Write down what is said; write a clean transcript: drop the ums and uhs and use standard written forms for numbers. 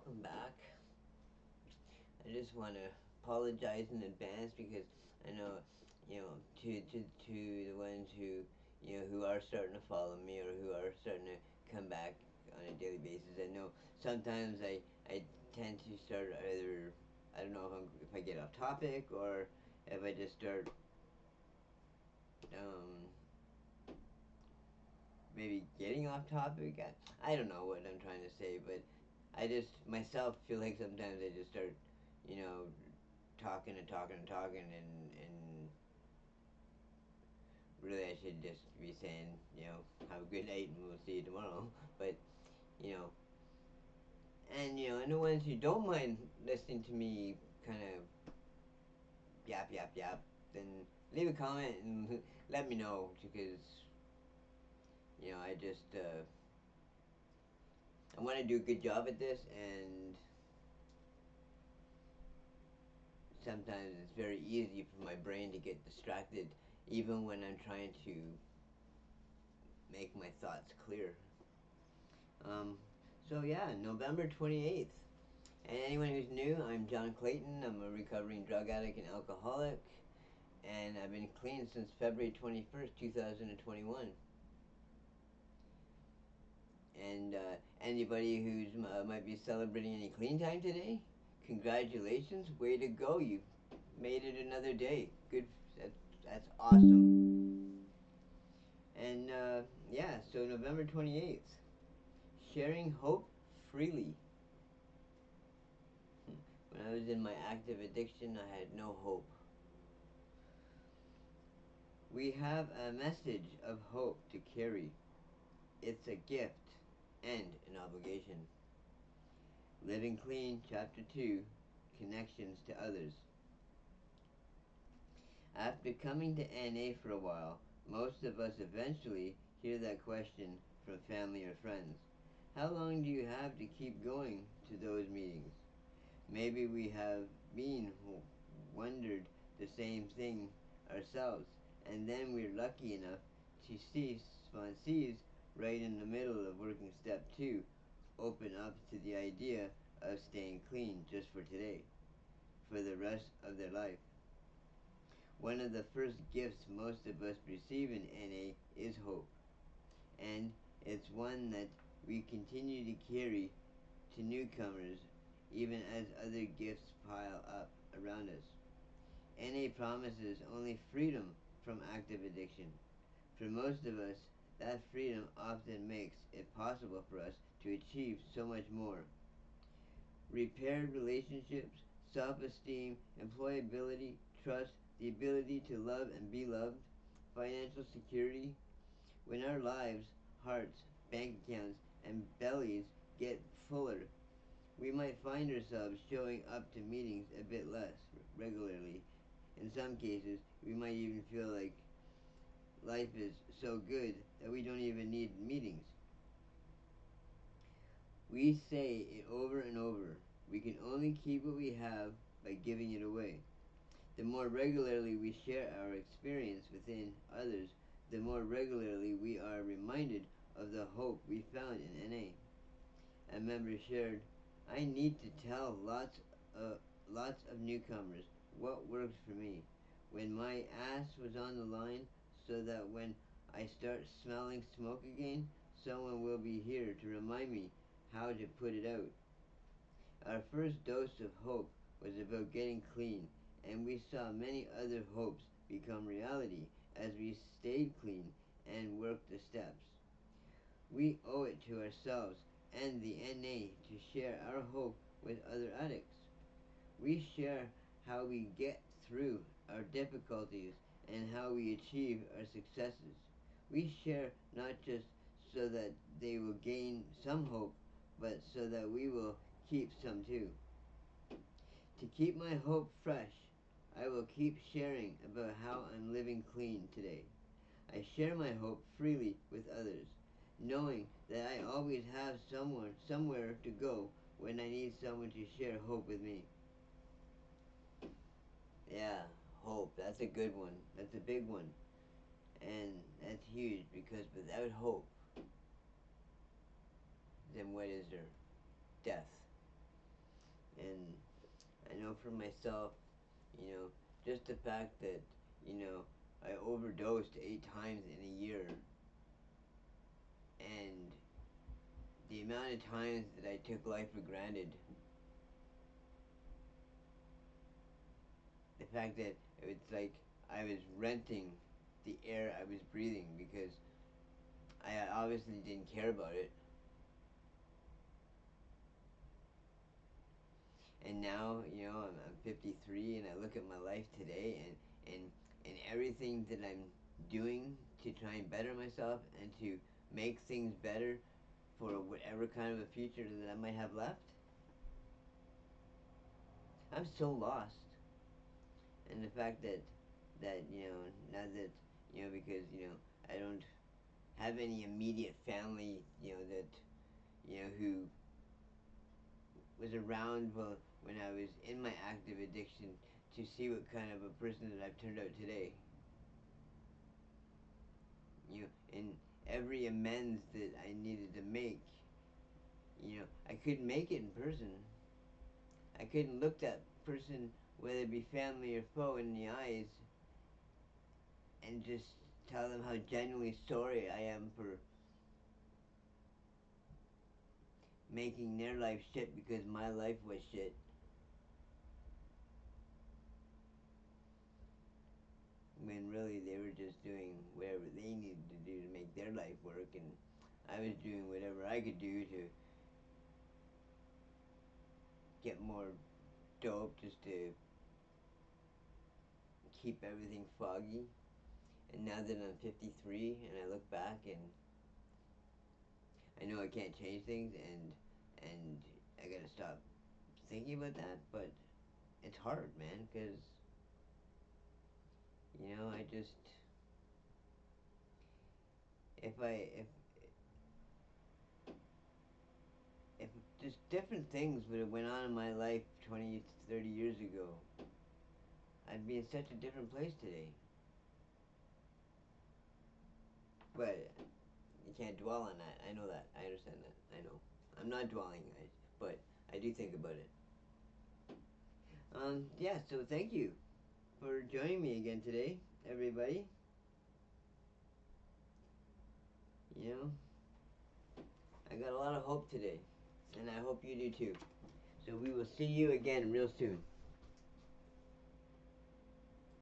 welcome back. I just want to apologize in advance because I know, to the ones who, who are starting to follow me or who are starting to come back on a daily basis. I know sometimes I tend to start either, I don't know if I get off topic or if I just start um, maybe getting off topic. I don't know what I'm trying to say, but I just myself feel like sometimes I just start, you know, talking and talking and talking, and really I should just be saying, have a good night and we'll see you tomorrow. But you know, and the ones who don't mind listening to me kind of yap yap yap, then leave a comment and let me know because I just I want to do a good job at this, and sometimes it's very easy for my brain to get distracted, even when I'm trying to make my thoughts clear. Um, so yeah, November 28th. And anyone who's new, I'm John Clayton. I'm a recovering drug addict and alcoholic, and I've been clean since February 21st, 2021. And anybody who's might be celebrating any clean time today, congratulations, way to go! You made it another day. Good, that's awesome. And yeah, so November 28th, sharing hope freely. When I was in my active addiction, I had no hope. We have a message of hope to carry. It's a gift and an obligation. Living Clean, Chapter 2, Connections to Others. After coming to NA for a while, most of us eventually hear that question from family or friends. How long do you have to keep going to those meetings? Maybe we have been wondered the same thing ourselves, and then we're lucky enough to see sponsees right in the middle of working step 2 open up to the idea of staying clean just for today, for the rest of their life. One of the first gifts most of us receive in NA is hope, and it's one that we continue to carry to newcomers even as other gifts pile up around us. NA promises only freedom from active addiction. For most of us, that freedom often makes it possible for us to achieve so much more. Repaired relationships, self esteem, employability, trust, the ability to love and be loved, financial security. When our lives, hearts, bank accounts, and bellies get fuller, we might find ourselves showing up to meetings a bit less regularly. In some cases, we might even feel like life is so good that we don't even need meetings. We say it over and over. We can only keep what we have by giving it away. The more regularly we share our experience within others, the more regularly we are reminded of the hope we found in NA. A member shared, I need to tell lots of newcomers what works for me. When my ass was on the line, so that when I start smelling smoke again, someone will be here to remind me how to put it out. Our first dose of hope was about getting clean, and we saw many other hopes become reality as we stayed clean and worked the steps. We owe it to ourselves and the NA to share our hope with other addicts. We share how we get through our difficulties and how we achieve our successes. We share not just so that they will gain some hope, but so that we will keep some too. To keep my hope fresh, I will keep sharing about how I'm living clean today. I share my hope freely with others, knowing that I always have someone somewhere to go when I need someone to share hope with me. Yeah, hope. That's a good one. That's a big one. And that's huge because without hope, then what is there? Death. And I know for myself, you know, just the fact that, you know, I overdosed 8 times in a year, and the amount of times that I took life for granted, the fact that it's like I was renting the air I was breathing because I obviously didn't care about it. And now, you know, I'm 53 and I look at my life today, and everything that I'm doing to try and better myself and to make things better for whatever kind of a future that I might have left, I'm so lost. And the fact that you know, now that, you know, because, you know, I don't have any immediate family, you know, that, you know, who was around when I was in my active addiction to see what kind of a person that I've turned out today. You know, and every amends that I needed to make, you know, I couldn't make it in person. I couldn't look that person, whether it be family or foe, in the eyes and just tell them how genuinely sorry I am for making their life shit because my life was shit. When really they were just doing whatever they needed to do to make their life work, and I was doing whatever I could do to get more dope just to keep everything foggy. And now that I'm 53 and I look back and I know I can't change things, and I gotta stop thinking about that, but it's hard, man, because, you know, I just, if I, if just different things would have went on in my life 20, 30 years ago, I'd be in such a different place today. But you can't dwell on that. I know that. I understand that. I know. I'm not dwelling, but I do think about it. Yeah, so thank you for joining me again today, everybody. You know, I got a lot of hope today, and I hope you do too. So we will see you again real soon.